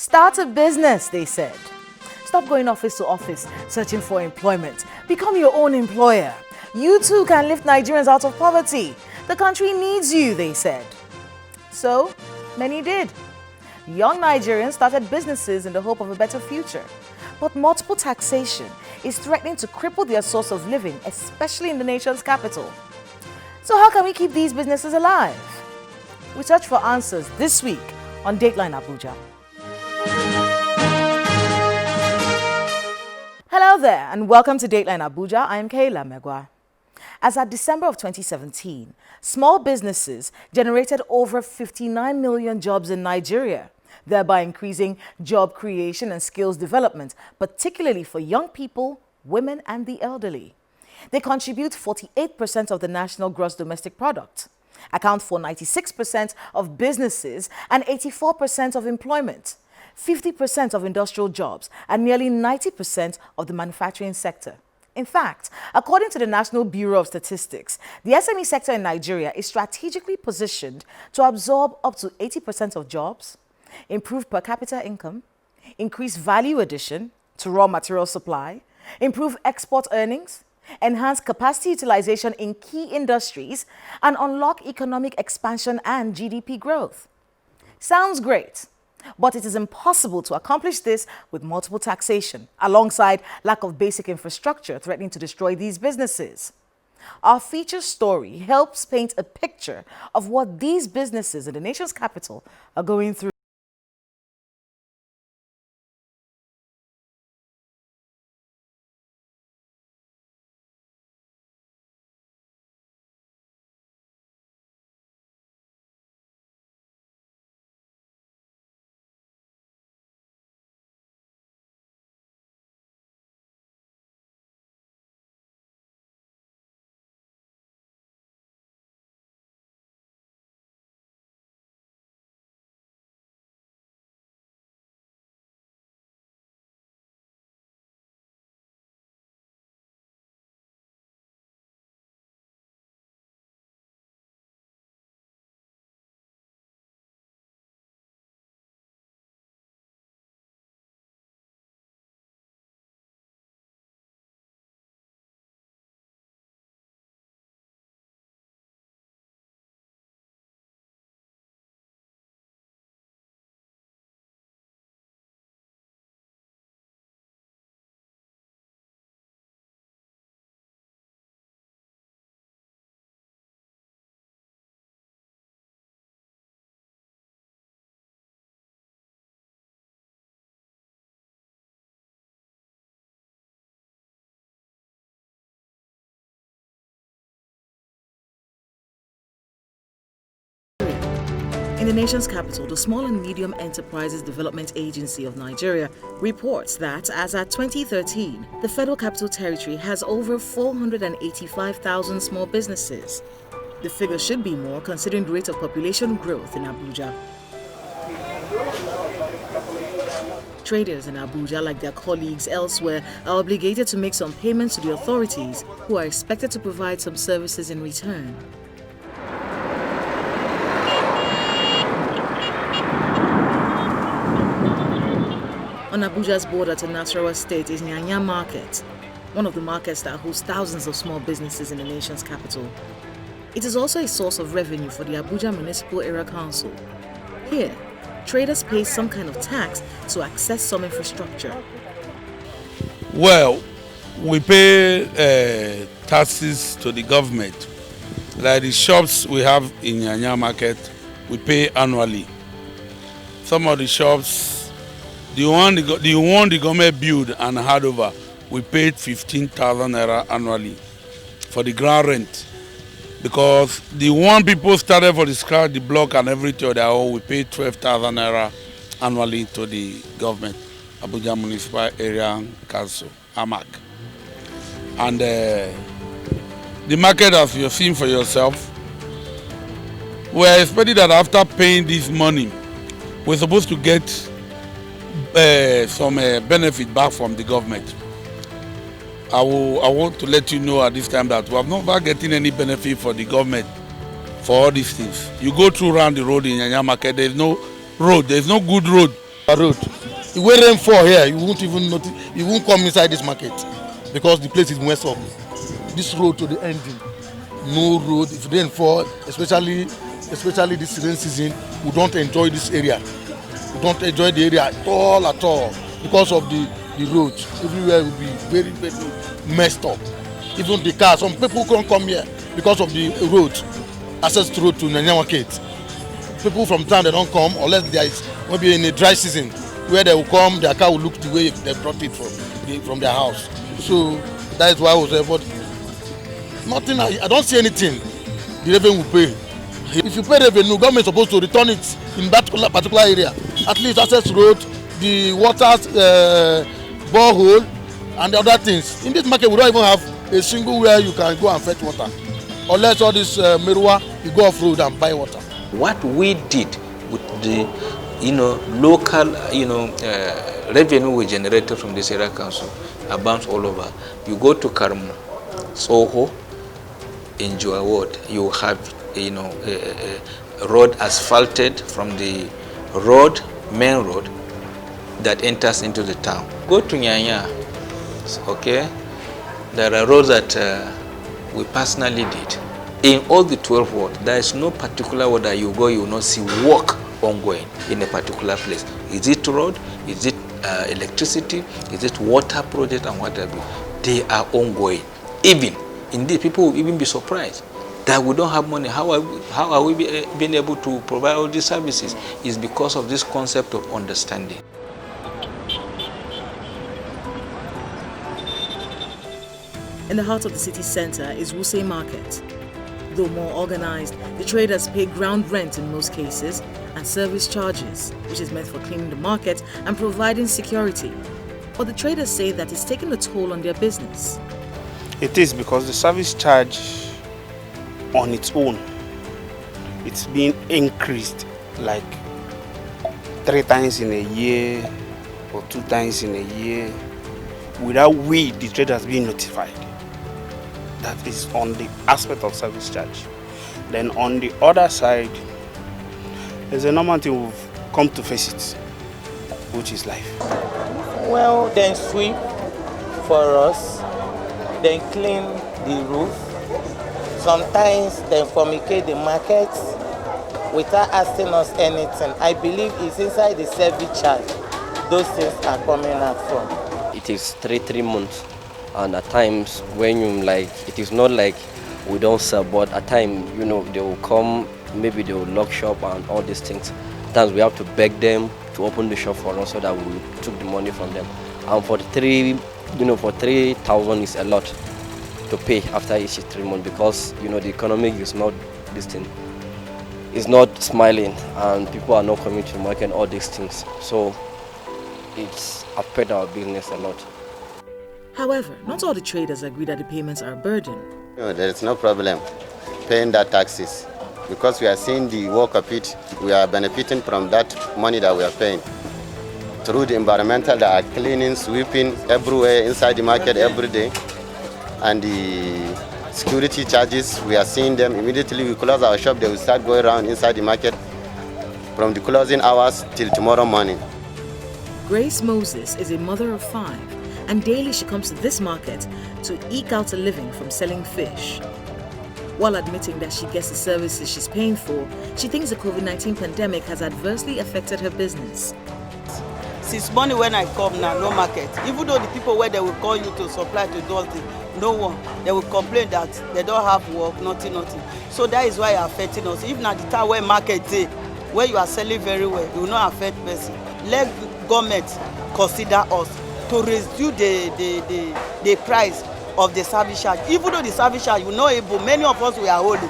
Start a business, they said. Stop going office to office, searching for employment. Become your own employer. You too can lift Nigerians out of poverty. The country needs you, they said. So, many did. Young Nigerians started businesses in the hope of a better future. But multiple taxation is threatening to cripple their source of living, especially in the nation's capital. So how can we keep these businesses alive? We search for answers this week on Dateline Abuja. Hello there and welcome to Dateline Abuja. I am Kayla Megwa. As at December of 2017, small businesses generated over 59 million jobs in Nigeria, thereby increasing job creation and skills development, particularly for young people, women, and the elderly. They contribute 48% of the national gross domestic product, account for 96% of businesses and 84% of employment, 50% of industrial jobs, and nearly 90% of the manufacturing sector. In fact, according to the National Bureau of Statistics, the SME sector in Nigeria is strategically positioned to absorb up to 80% of jobs, improve per capita income, increase value addition to raw material supply, improve export earnings, enhance capacity utilization in key industries, and unlock economic expansion and GDP growth. Sounds great, but it is impossible to accomplish this with multiple taxation, alongside lack of basic infrastructure threatening to destroy these businesses. Our feature story helps paint a picture of what these businesses in the nation's capital are going through. In the nation's capital, the Small and Medium Enterprises Development Agency of Nigeria reports that as at 2013, the Federal Capital Territory has over 485,000 small businesses. The figure should be more considering the rate of population growth in Abuja. Traders in Abuja, like their colleagues elsewhere, are obligated to make some payments to the authorities, who are expected to provide some services in return. On Abuja's border to Nasarawa State is Nyanya Market, one of the markets that hosts thousands of small businesses in the nation's capital. It is also a source of revenue for the Abuja Municipal Area Council. Here, traders pay some kind of tax to access some infrastructure. Well, we pay taxes to the government. Like the shops we have in Nyanya Market, we pay annually. Some of the shops, the one the government built and had over, we paid 15,000 naira annually for the ground rent. Because the one people started for the scratch, the block and everything, we paid 12,000 naira annually to the government, Abuja Municipal Area Council, AMAC. And the market, as you've seen for yourself, we're expecting that after paying this money, we're supposed to get some benefit back from the government. I want to let you know at this time that we have not getting any benefit for the government for all these things. You go through around the road in Nyanya Market, there's no road, there's no good road Road. If when rain fall here, you won't even notice. You won't come inside this market because the place is messed up. This road to the ending, no road. If rain fall, especially this rain season, we don't enjoy this area. We don't enjoy the area at all because of the road. Everywhere will be very messed up. Even the cars, some people can't come here because of the road, access to road to Nanya Market. People from town, they don't come unless there is maybe in a dry season where they will come, their car will look the way they brought it from their house. So that is why I was there. But nothing, I don't see anything the revenue will pay. If you pay revenue, government is supposed to return it in that particular area. At least access road, the water borehole, and the other things. In this market, we don't even have a single where you can go and fetch water. Unless all this Merua, you go off road and buy water. What we did with the local revenue we generated from this area council abounds all over. You go to Karmu, Soho, in Joa Ward, you have a road asphalted from the main road that enters into the town. Go to Nyanya, okay? There are roads that we personally did. In all the 12 wards, there is no particular ward that you go, you will not see work ongoing in a particular place. Is it road? Is it electricity? Is it water project and whatever? They are ongoing. Even, indeed, people will even be surprised that we don't have money. How are we being able to provide all these services? Is because of this concept of understanding. In the heart of the city center is Wuse Market. Though more organized, the traders pay ground rent in most cases and service charges, which is meant for cleaning the market and providing security. But the traders say that it's taking a toll on their business. It is because the service charge on its own, it's being increased like 3 times in a year or 2 times in a year without we, the traders, being notified. That is on the aspect of service charge. Then on the other side, there's a normal thing we've come to face it, which is life. Well, then sweep for us, then clean the roof. Sometimes they fumigate the markets without asking us anything. I believe it's inside the service charge those things are coming out from. It is 3 months. And at times when you it is not like we don't sell, but at times, they will come, maybe they will lock shop and all these things. At times we have to beg them to open the shop for us so that we took the money from them. And for 3,000 is a lot to pay after each 3 months because, the economic is not this thing. It's not smiling and people are not coming to the market and all these things. So it's affected our business a lot. However, not all the traders agree that the payments are a burden. There is no problem paying that taxes because we are seeing the work of it. We are benefiting from that money that we are paying through the environmental that are cleaning, sweeping everywhere inside the market every day, and the security charges. We are seeing them immediately. We close our shop. They will start going around inside the market from the closing hours till tomorrow morning. Grace Moses is a mother of 5. And daily she comes to this market to eke out a living from selling fish. While admitting that she gets the services she's paying for, she thinks the COVID-19 pandemic has adversely affected her business. Since morning when I come now, no market. Even though the people where they will call you to supply to those, no one. They will complain that they don't have work, nothing. So that is why it's affecting us. Even at the time where market day, where you are selling very well, it will not affect person. Let government consider us to reduce the price of the service charge. Even though the service charge, we're not able, many of us we are holding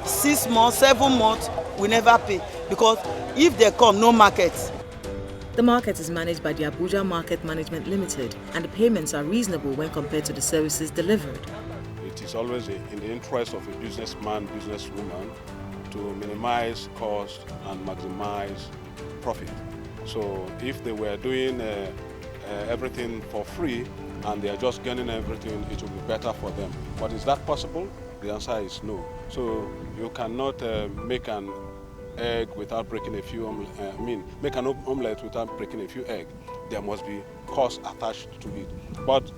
6 months, 7 months, we never pay because if they come, no market. The market is managed by the Abuja Market Management Limited and the payments are reasonable when compared to the services delivered. It is always in the interest of a businessman, businesswoman to minimize cost and maximize profit. So if they were doing everything for free and they are just getting everything, it will be better for them. But is that possible? The answer is no. So you cannot make an egg without breaking a few, make an omelette without breaking a few eggs. There must be cost attached to it. But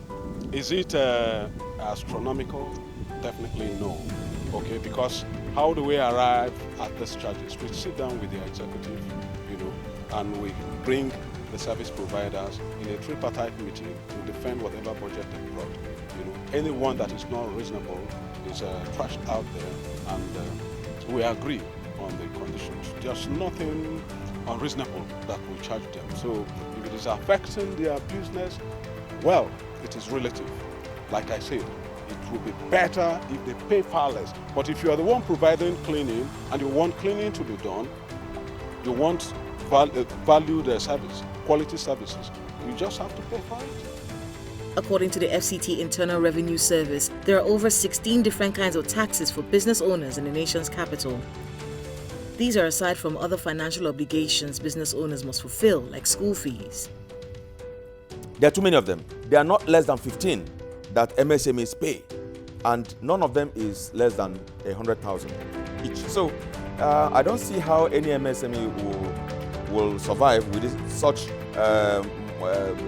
is it astronomical? Definitely no. Okay, because how do we arrive at these charges? We sit down with the executive, and we bring the service providers in a tripartite meeting to defend whatever budget they brought. Anyone that is not reasonable is trashed out there, and we agree on the conditions. There's nothing unreasonable that we charge them. So if it is affecting their business, well, it is relative. Like I said, it will be better if they pay far less. But if you are the one providing cleaning and you want cleaning to be done, you want valued service, quality services, you just have to pay for it. According to the FCT Internal Revenue Service, there are over 16 different kinds of taxes for business owners in the nation's capital. These are aside from other financial obligations business owners must fulfill, like school fees. There are too many of them. There are not less than 15 that MSMEs pay, and none of them is less than 100,000 each. So I don't see how any MSME will survive with such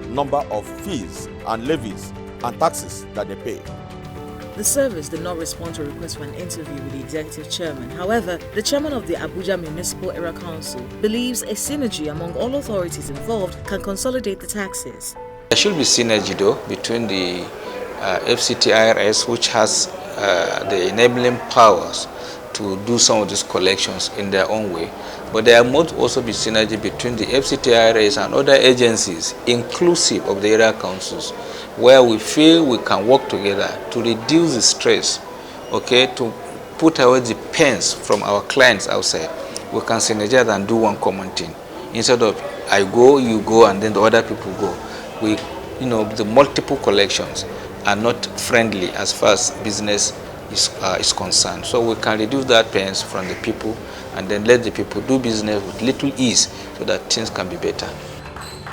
number of fees and levies and taxes that they pay. The service did not respond to a request for an interview with the executive chairman. However, the chairman of the Abuja Municipal Area Council believes a synergy among all authorities involved can consolidate the taxes. There should be synergy though between the FCT IRS, which has the enabling powers to do some of these collections in their own way. But there must also be synergy between the FCT IRS and other agencies, inclusive of the area councils, where we feel we can work together to reduce the stress, okay, to put away the pains from our clients outside. We can synergize and do one common thing. Instead of I go, you go, and then the other people go. The multiple collections are not friendly as far as business is concerned. So we can reduce that pains from the people and then let the people do business with little ease so that things can be better.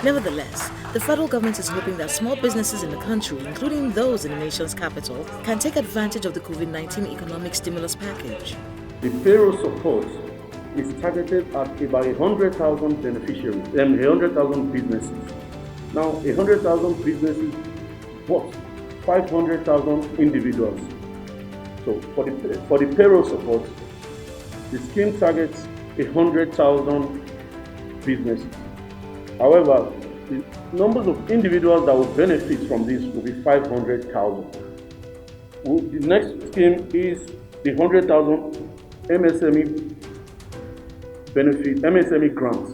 Nevertheless, the federal government is hoping that small businesses in the country, including those in the nation's capital, can take advantage of the COVID-19 economic stimulus package. The payroll support is targeted at about 100,000 beneficiaries, 100,000 businesses. Now, 100,000 businesses, but 500,000 individuals. So for the payroll support, the scheme targets 100,000 businesses. However, the numbers of individuals that will benefit from this will be 500,000. The next scheme is the 100,000 MSME benefit, MSME grants.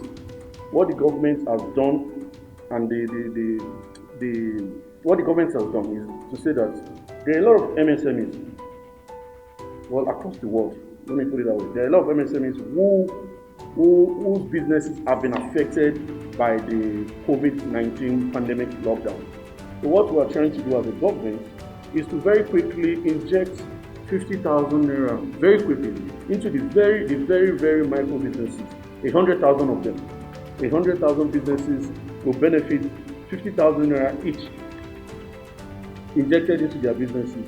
What the government has done and what the government has done is to say that there are a lot of MSMEs, well, across the world, let me put it that way. There are a lot of MSMEs whose businesses have been affected by the COVID-19 pandemic lockdown. So what we are trying to do as a government is to very quickly inject 50,000 naira very quickly into the very micro businesses, 100,000 of them. 100,000 businesses will benefit 50,000 naira each injected into their businesses.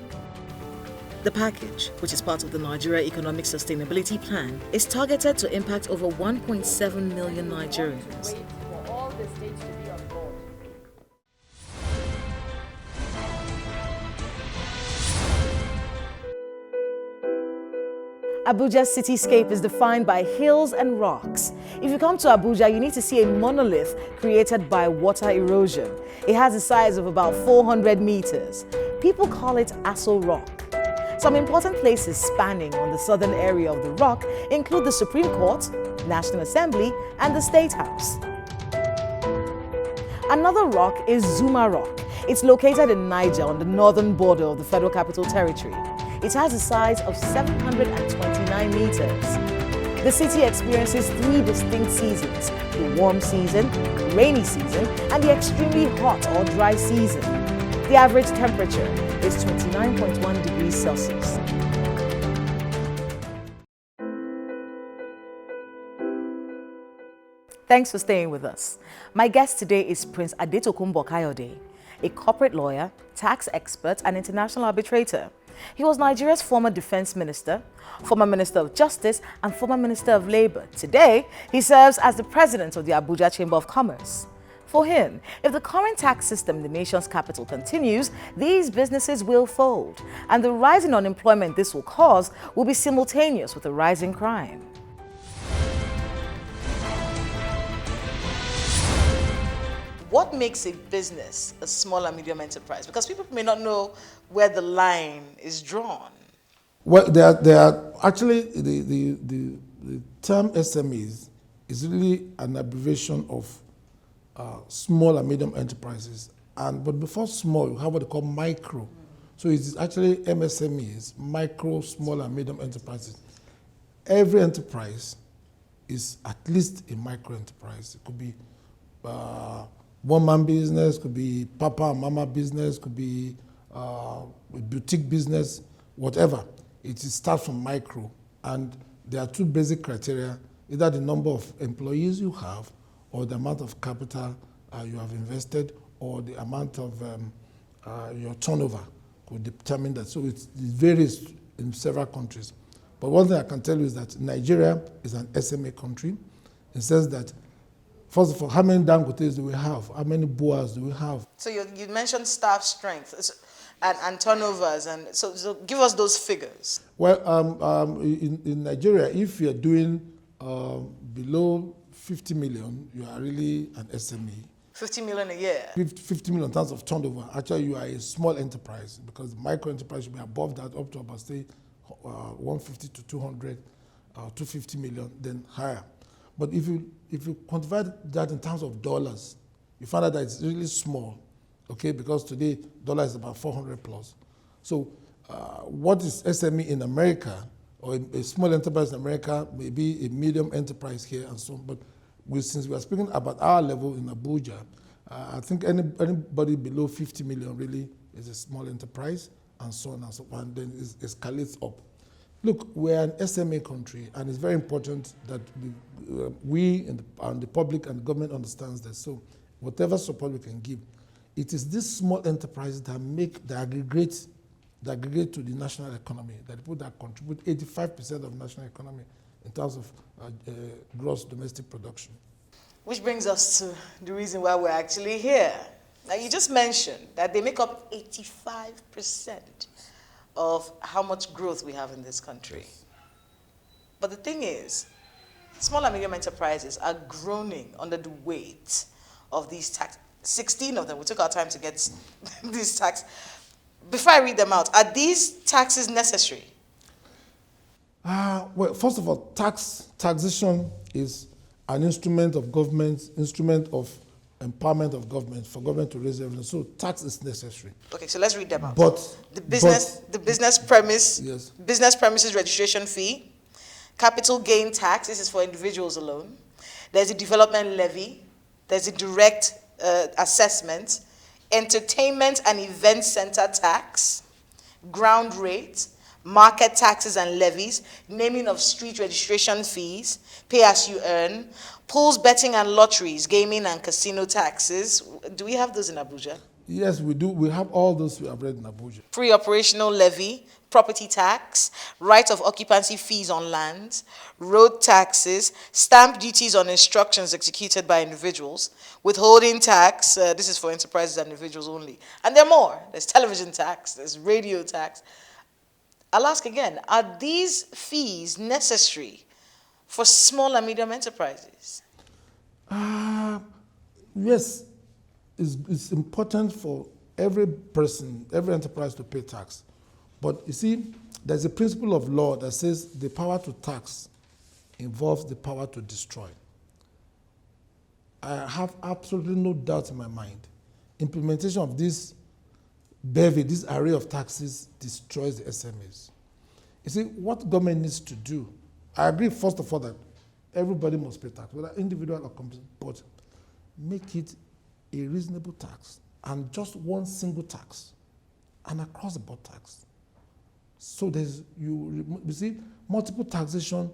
The package, which is part of the Nigeria Economic Sustainability Plan, is targeted to impact over 1.7 million Nigerians. Abuja's cityscape is defined by hills and rocks. If you come to Abuja, you need to see a monolith created by water erosion. It has a size of about 400 meters. People call it Aso Rock. Some important places spanning on the southern area of the rock include the Supreme Court, National Assembly, and the State House. Another rock is Zuma Rock. It's located in Niger on the northern border of the Federal Capital Territory. It has a size of 729 meters. The city experiences 3 distinct seasons: the warm season, the rainy season, and the extremely hot or dry season. The average temperature is 29.1 degrees Celsius. Thanks for staying with us. My guest today is Prince Adetokunbo Kayode, a corporate lawyer, tax expert, and international arbitrator. He was Nigeria's former defense minister, former minister of justice, and former minister of labor. Today, he serves as the president of the Abuja Chamber of Commerce. For him, if the current tax system in the nation's capital continues, these businesses will fold, and the rise in unemployment this will cause will be simultaneous with a rise in crime. What makes a business a small and medium enterprise? Because people may not know where the line is drawn. Well, there are actually the term SMEs is really an abbreviation of small and medium enterprises. But before small, you have what they call micro. So it is actually MSMEs, micro, small and medium enterprises. Every enterprise is at least a micro enterprise. It could be one-man business, could be papa and mama business, could be a boutique business, whatever. It starts from micro, and there are two basic criteria: either the number of employees you have, or the amount of capital you have invested, or the amount of your turnover could determine that. So it varies in several countries. But one thing I can tell you is that Nigeria is an SMA country. It says that, first of all, how many Dangotes do we have? How many Boas do we have? So you mentioned staff strength and turnovers, and so give us those figures. Well, in Nigeria, if you're doing below 50 million, you are really an SME. 50 million a year? 50 million in terms of turnover. Actually, you are a small enterprise, because micro enterprise should be above that, up to about, say, 150 to 200, 250 million, then higher. But if you quantify that in terms of dollars, you find out that it's really small, okay? Because today, dollar is about 400 plus. So what is SME in America, or a small enterprise in America, may be a medium enterprise here and so on. But since we are speaking about our level in Abuja, I think anybody below 50 million really is a small enterprise, and so on and so on, and then it escalates up. Look, we're an SMA country, and it's very important that we and the public and the government understands that. So whatever support we can give, it is these small enterprises that aggregate to the national economy, that people that contribute 85% of the national economy in terms of gross domestic production. Which brings us to the reason why we're actually here. Now, you just mentioned that they make up 85% of how much growth we have in this country. But the thing is, small and medium enterprises are groaning under the weight of these taxes. 16 of them, we took our time to get these taxes. Before I read them out, are these taxes necessary? Well, first of all, taxation is an instrument of government, instrument of empowerment of government, for government to raise revenue. So tax is necessary. Okay, so let's read them out. But the business premise, yes. Business premises registration fee, capital gain tax, this is for individuals alone. There's a development levy, there's a direct assessment, entertainment and event center tax, ground rate, market taxes and levies, naming of street registration fees, pay as you earn, pools, betting and lotteries, gaming and casino taxes. Do we have those in Abuja? Yes, we do. We have all those we have read in Abuja. Pre-operational levy, property tax, right of occupancy fees on land, road taxes, stamp duties on instructions executed by individuals, withholding tax, this is for enterprises and individuals only. And there are more. There's television tax, there's radio tax. I'll ask again, are these fees necessary for small and medium enterprises? Yes, it's important for every person, every enterprise to pay tax. But you see, there's a principle of law that says the power to tax involves the power to destroy. I have absolutely no doubt in my mind. Implementation of this bevy, this array of taxes, destroys the SMEs. You see, what government needs to do, I agree, first of all, that everybody must pay tax, whether individual or company, but make it a reasonable tax, and just one single tax, an across-the-board tax. So you see, multiple taxation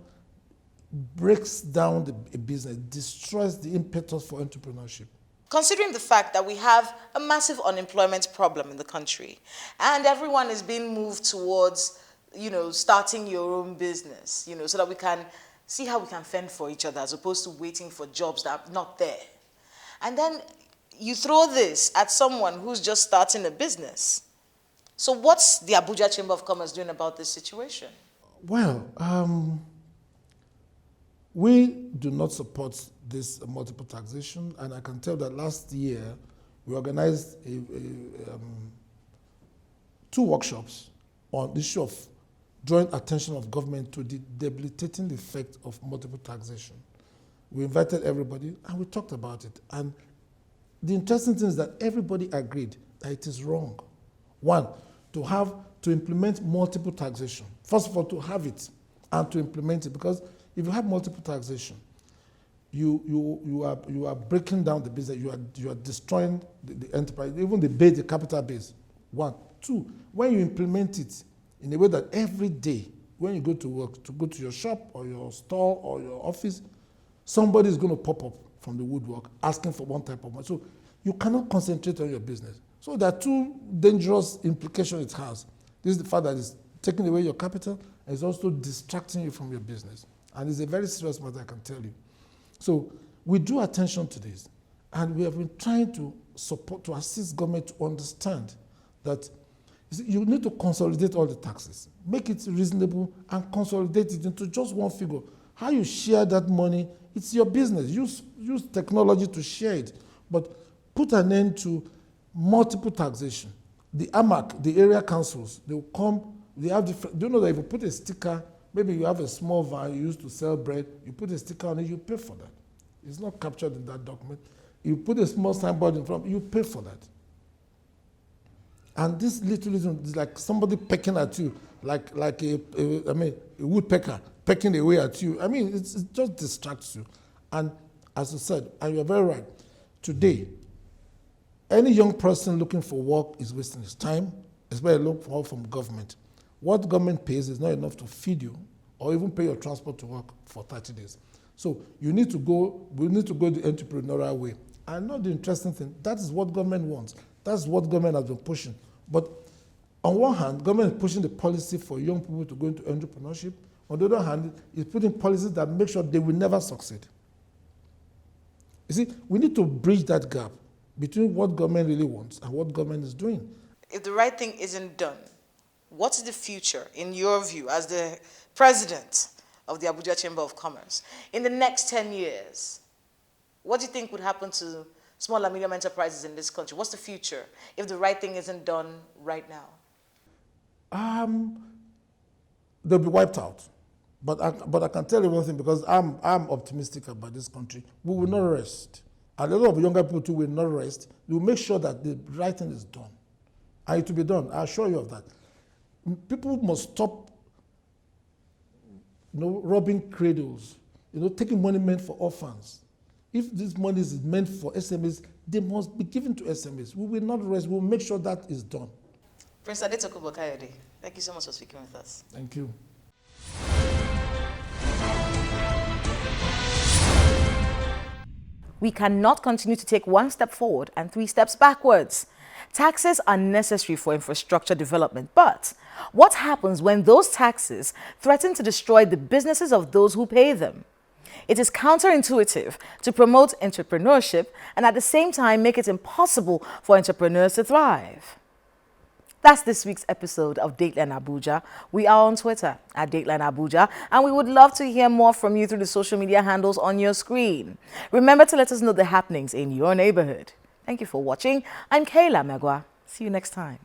breaks down a business, destroys the impetus for entrepreneurship. considering the fact that we have a massive unemployment problem in the country and everyone is being moved towards, starting your own business, so that we can see how we can fend for each other as opposed to waiting for jobs that are not there. And then you throw this at someone who's just starting a business. So what's the Abuja Chamber of Commerce doing about this situation? Well, we do not support this multiple taxation, and I can tell that last year we organized two workshops on the issue of drawing attention of government to the debilitating effect of multiple taxation. We invited everybody and we talked about it. And the interesting thing is that everybody agreed that it is wrong. One, to implement multiple taxation. First of all, to have it and to implement it, because if you have multiple taxation, you are breaking down the business. You are destroying the enterprise, even the capital base. One, two. When you implement it in a way that every day, when you go to work, to go to your shop or your store or your office, somebody is going to pop up from the woodwork asking for one type of money. So you cannot concentrate on your business. So there are two dangerous implications it has. This is the fact that it's taking away your capital and it's also distracting you from your business. And it's a very serious matter, I can tell you. So we drew attention to this, and we have been trying to assist government to understand that you need to consolidate all the taxes, make it reasonable, and consolidate it into just one figure. How you share that money, it's your business. Use technology to share it, but put an end to multiple taxation. The AMAC, the area councils, they will come, they have different, do you know that if you put a sticker, maybe you have a small van you used to sell bread, you put a sticker on it, you pay for that. It's not captured in that document. You put a small signboard in front, you pay for that. And this literally is like somebody pecking at you, like a woodpecker pecking away at you. I mean, it just distracts you. And as I said, and you're very right, today, any young person looking for work is wasting his time, especially look for help from government. What government pays is not enough to feed you or even pay your transport to work for 30 days. So we need to go the entrepreneurial way. And not the interesting thing, that is what government wants. That's what government has been pushing. But on one hand, government is pushing the policy for young people to go into entrepreneurship. On the other hand, it's putting policies that make sure they will never succeed. You see, we need to bridge that gap between what government really wants and what government is doing. If the right thing isn't done, what's the future, in your view, as the president of the Abuja Chamber of Commerce? In the next 10 years, what do you think would happen to small and medium enterprises in this country? What's the future if the right thing isn't done right now? They'll be wiped out. But I can tell you one thing, because I'm optimistic about this country. We will not rest. And a lot of younger people too will not rest. We will make sure that the right thing is done. And it will be done. I assure you of that. People must stop robbing cradles, taking money meant for orphans. If this money is meant for SMEs, they must be given to SMEs. We will not rest. We will make sure that is done. Prince Adetokunbo Kayode, thank you so much for speaking with us. Thank you. We cannot continue to take one step forward and 3 steps backwards. Taxes are necessary for infrastructure development, but what happens when those taxes threaten to destroy the businesses of those who pay them? It is counterintuitive to promote entrepreneurship and at the same time make it impossible for entrepreneurs to thrive. That's this week's episode of Dateline Abuja. We are on Twitter at Dateline Abuja, and we would love to hear more from you through the social media handles on your screen. Remember to let us know the happenings in your neighborhood. Thank you for watching. I'm Kayla Megwa. See you next time.